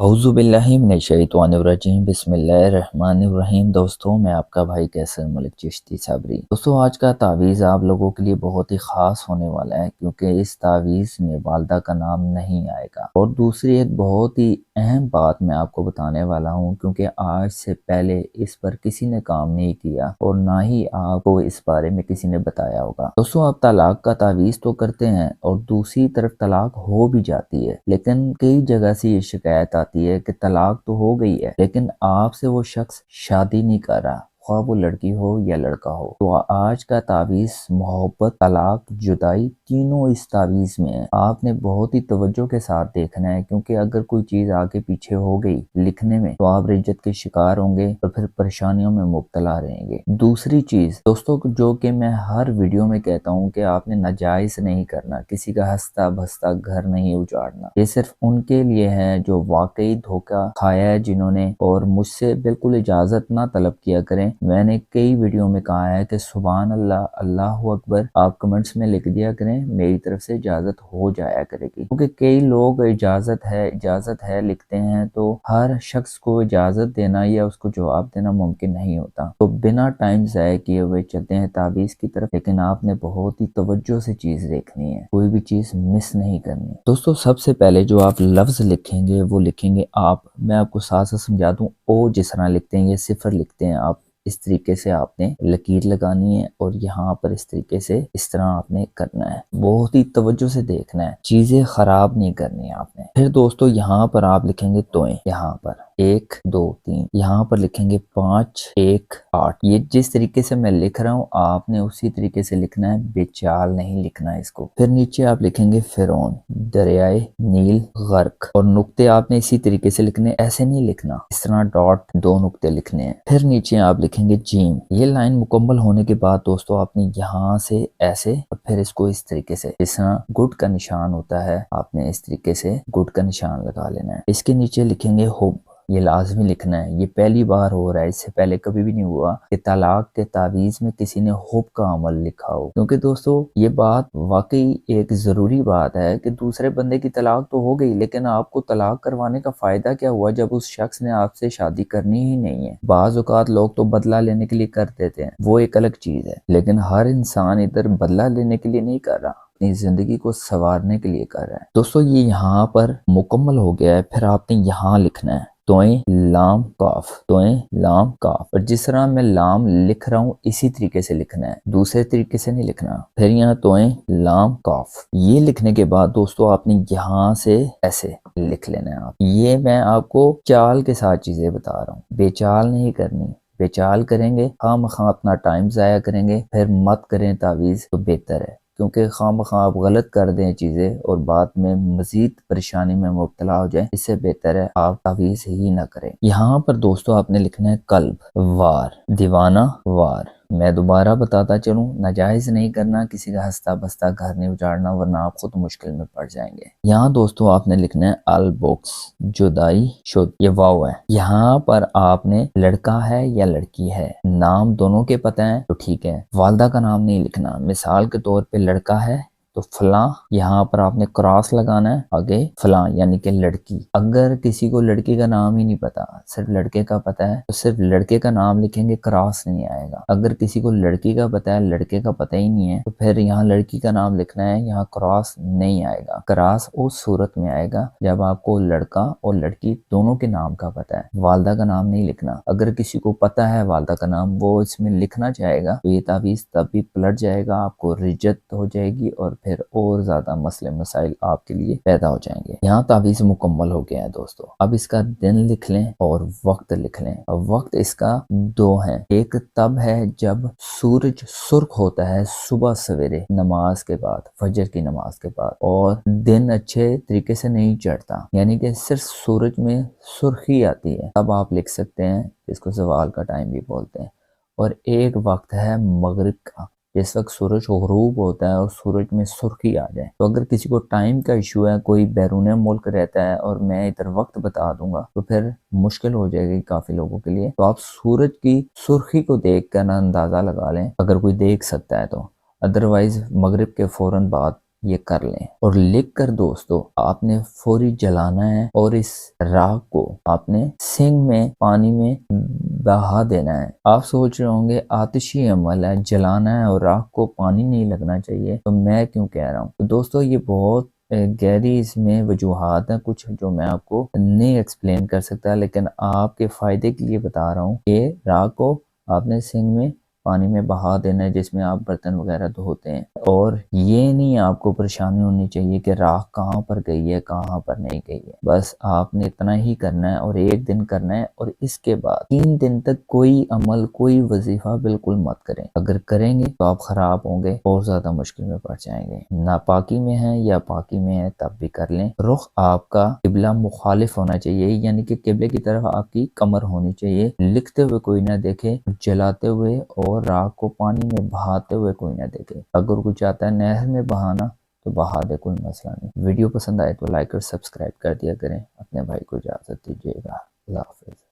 औज़ुबिल्लाहि मिनश्शैतानिर्रजीम बिस्मिल्लाहिर्रहमानिर्रहीम। दोस्तों, मैं आपका भाई कैसर मलिक चिश्ती साबरी। दोस्तों, आज का तावीज़ आप लोगों के लिए बहुत ही ख़ास होने वाला है, क्योंकि इस तावीज़ में वालदा का नाम नहीं आएगा। और दूसरी एक बहुत ही अहम बात मैं आपको बताने वाला हूँ, क्योंकि आज से पहले इस पर किसी ने काम नहीं किया और ना ही आपको इस बारे में किसी ने बताया होगा। दोस्तों, आप तलाक का तावीज़ तो करते हैं और दूसरी तरफ तलाक हो भी जाती है, लेकिन कई जगह से ये शिकायत आती है कि तलाक तो हो गई है लेकिन आपसे वो शख्स शादी नहीं कर रहा, ख्वाह वो लड़की हो या लड़का हो। तो आज का तावीज़ मोहब्बत, तलाक, जुदाई तीनों इस तावीज़ में है। आपने बहुत ही तवज्जो के साथ देखना है, क्योंकि अगर कोई चीज़ आगे पीछे हो गई लिखने में तो आप रिज्जत के शिकार होंगे और फिर परेशानियों में मुब्तला रहेंगे। दूसरी चीज़ दोस्तों, जो कि मैं हर वीडियो में कहता हूँ कि आपने नाजायज़ नहीं करना, किसी का हंसता बसता घर नहीं उजाड़ना। ये सिर्फ उनके लिए है जो वाकई धोखा खाया है जिन्होंने, और मुझसे बिल्कुल इजाज़त ना तलब किया करें। मैंने कई वीडियो में कहा है कि सुभान अल्लाह, अल्लाहु अकबर आप कमेंट्स में लिख दिया करें, मेरी तरफ से इजाज़त हो जाया करेगी। क्योंकि कई लोग इजाज़त है लिखते हैं, तो हर शख्स को इजाज़त देना या उसको जवाब देना मुमकिन नहीं होता। तो बिना टाइम ज़ाया किए हुए चलते हैं तावीज़ की तरफ, लेकिन आपने बहुत ही तवज्जो से चीज़ देखनी है, कोई भी चीज़ मिस नहीं करनी। दोस्तों, सबसे पहले जो आप लफ्ज़ लिखेंगे वो लिखेंगे आप। मैं आपको साथ साथ समझा दूं, ओ जिस तरह लिखते हैं, ये सिफर लिखते हैं आप, इस तरीके से आपने लकीर लगानी है और यहाँ पर इस तरीके से इस तरह आपने करना है। बहुत ही तवज्जो से देखना है, चीजें खराब नहीं करनी है आपने। फिर दोस्तों, यहाँ पर आप लिखेंगे तोएं, यहाँ पर 1 2 3, यहाँ पर लिखेंगे 5 1 8। ये जिस तरीके से मैं लिख रहा हूँ आपने उसी तरीके से लिखना है, बेचाल नहीं लिखना है इसको। फिर नीचे आप लिखेंगे फिरौन, दरियाए नील गर्क, और नुक्ते आपने इसी तरीके से लिखने, ऐसे नहीं लिखना, इस तरह डॉट 2 नुक्ते लिखने हैं। फिर नीचे आप लिखेंगे जीम। ये लाइन मुकम्मल होने के बाद दोस्तों आपने यहाँ से ऐसे और फिर इसको इस तरीके से, जिस तरह गुड का निशान होता है, आपने इस तरीके से गुड का निशान लगा लेना है। इसके नीचे लिखेंगे हुब। ये लाजमी लिखना है, ये पहली बार हो रहा है, इससे पहले कभी भी नहीं हुआ कि तलाक के तावीज़ में किसी ने हुब का अमल लिखा हो। क्योंकि दोस्तों, ये बात वाकई एक ज़रूरी बात है कि दूसरे बंदे की तलाक तो हो गई, लेकिन आपको तलाक करवाने का फ़ायदा क्या हुआ जब उस शख्स ने आपसे शादी करनी ही नहीं है। बाज़ औक़ात लोग तो बदला लेने के लिए कर देते हैं, वो एक अलग चीज़ है, लेकिन हर इंसान इधर बदला लेने के लिए नहीं कर रहा, अपनी जिंदगी को संवारने के लिए कर रहा है। दोस्तों, ये यहाँ पर मुकम्मल हो गया है। फिर आपने यहाँ लिखना है तोएं लाम काफ, तोएं लाम काफ, और जिस तरह मैं लाम लिख रहा हूँ इसी तरीके से लिखना है, दूसरे तरीके से नहीं लिखना। फिर यहाँ तोएं लाम काफ, ये लिखने के बाद दोस्तों आपने यहाँ से ऐसे लिख लेना है। आप ये मैं आपको चाल के साथ चीजें बता रहा हूँ, बेचाल नहीं करनी। बेचाल करेंगे खामखा अपना टाइम ज़ाया करेंगे, फिर मत करें तावीज़ तो बेहतर है, क्योंकि खामखा आप गलत कर दें चीज़ें और बाद में मजीद परेशानी में मुब्तला हो जाए। इससे बेहतर है आप तावीज़ ही ना करें। यहाँ पर दोस्तों आपने लिखना है कल्ब वार, दीवाना वार। मैं दोबारा बताता चलूं, नाजायज़ नहीं करना, किसी का हंसता बसता घर नहीं उजाड़ना, वरना आप खुद मुश्किल में पड़ जाएंगे। यहाँ दोस्तों आपने लिखना है अल बुक्स, जुदाई शुद, ये वाव है। यहाँ पर आपने लड़का है या लड़की है, नाम दोनों के पता है तो ठीक है, वालदा का नाम नहीं लिखना। मिसाल के तौर पे लड़का है तो फलां, यहाँ पर आपने क्रॉस लगाना है, आगे फलां यानी कि लड़की। अगर किसी को लड़की का नाम ही नहीं पता, सिर्फ लड़के का पता है, तो सिर्फ लड़के का नाम लिखेंगे, क्रॉस नहीं आएगा। अगर किसी को लड़की का पता है, लड़के का पता ही नहीं है, तो फिर यहाँ लड़की का नाम लिखना है, यहाँ क्रॉस नहीं आएगा। क्रॉस उस सूरत में आएगा जब आपको लड़का और लड़की दोनों के नाम का पता है, वालदा का नाम नहीं लिखना। अगर किसी को पता है वालदा का नाम, वो इसमें लिखना चाहेगा तो ये तावीज़ तब भी पलट जाएगा, आपको रिज्जत हो जाएगी और फिर और ज्यादा मसले मसाइल आपके लिए पैदा हो जाएंगे। यहाँ तावीज़ मुकम्मल हो गया है दोस्तों। अब इसका दिन लिख लें और वक्त लिख लें। अब वक्त इसका 2 है, एक तब है जब सूरज सुर्ख होता है सुबह सवेरे नमाज के बाद, फजर की नमाज के बाद, और दिन अच्छे तरीके से नहीं चढ़ता, यानी कि सिर्फ सूरज में सुर्खी आती है, तब आप लिख सकते हैं, इसको ज़वाल का टाइम भी बोलते हैं। और एक वक्त है मगरिब का, जिस वक्त सूरज गुरूब होता है और सूरज में सुर्खी आ जाए। तो अगर किसी को टाइम का इशू है, कोई बैरून मुल्क रहता है और मैं इधर वक्त बता दूंगा, तो फिर मुश्किल हो जाएगी काफी लोगों के लिए। तो आप सूरज की सुर्खी को देख कर ना अंदाजा लगा लें, अगर कोई देख सकता है तो। अदरवाइज मगरिब के फौरन बाद ये कर लें। और लिख कर दोस्तों आपने फौरी जलाना है और इस राख को आपने सिंक में पानी में बहा देना है। आप सोच रहे होंगे आतिशी अमल है, जलाना है और राख को पानी नहीं लगना चाहिए, तो मैं क्यों कह रहा हूँ। तो दोस्तों ये बहुत गहरी इसमें वजूहात हैं कुछ जो मैं आपको नहीं एक्सप्लेन कर सकता, लेकिन आपके फ़ायदे के लिए बता रहा हूँ कि राख को आपने सिंक में पानी में बहा देना है जिसमें आप बर्तन वगैरह धोते हैं। और ये नहीं आपको परेशानी होनी चाहिए कि राख कहाँ पर गई है कहाँ पर नहीं गई है, बस आपने इतना ही करना है और एक दिन करना है। और इसके बाद 3 दिन तक कोई अमल कोई वजीफा बिल्कुल मत करें। अगर करेंगे तो आप खराब होंगे, बहुत ज्यादा मुश्किल में पड़ जाएंगे। नापाकी में है या पाकी में है तब भी कर लें। रुख आपका किबला मुखालिफ होना चाहिए, यानी कि किबले की तरफ आपकी कमर होनी चाहिए। लिखते हुए कोई ना देखे, जलाते हुए और राख को पानी में बहाते हुए कोई ना देखे। अगर कुछ चाहता है नहर में बहाना तो बहा दे, कोई मसला नहीं। वीडियो पसंद आए तो लाइक और सब्सक्राइब कर दिया करें। अपने भाई को इजाजत दीजिएगा। अल्लाह हाफिज़।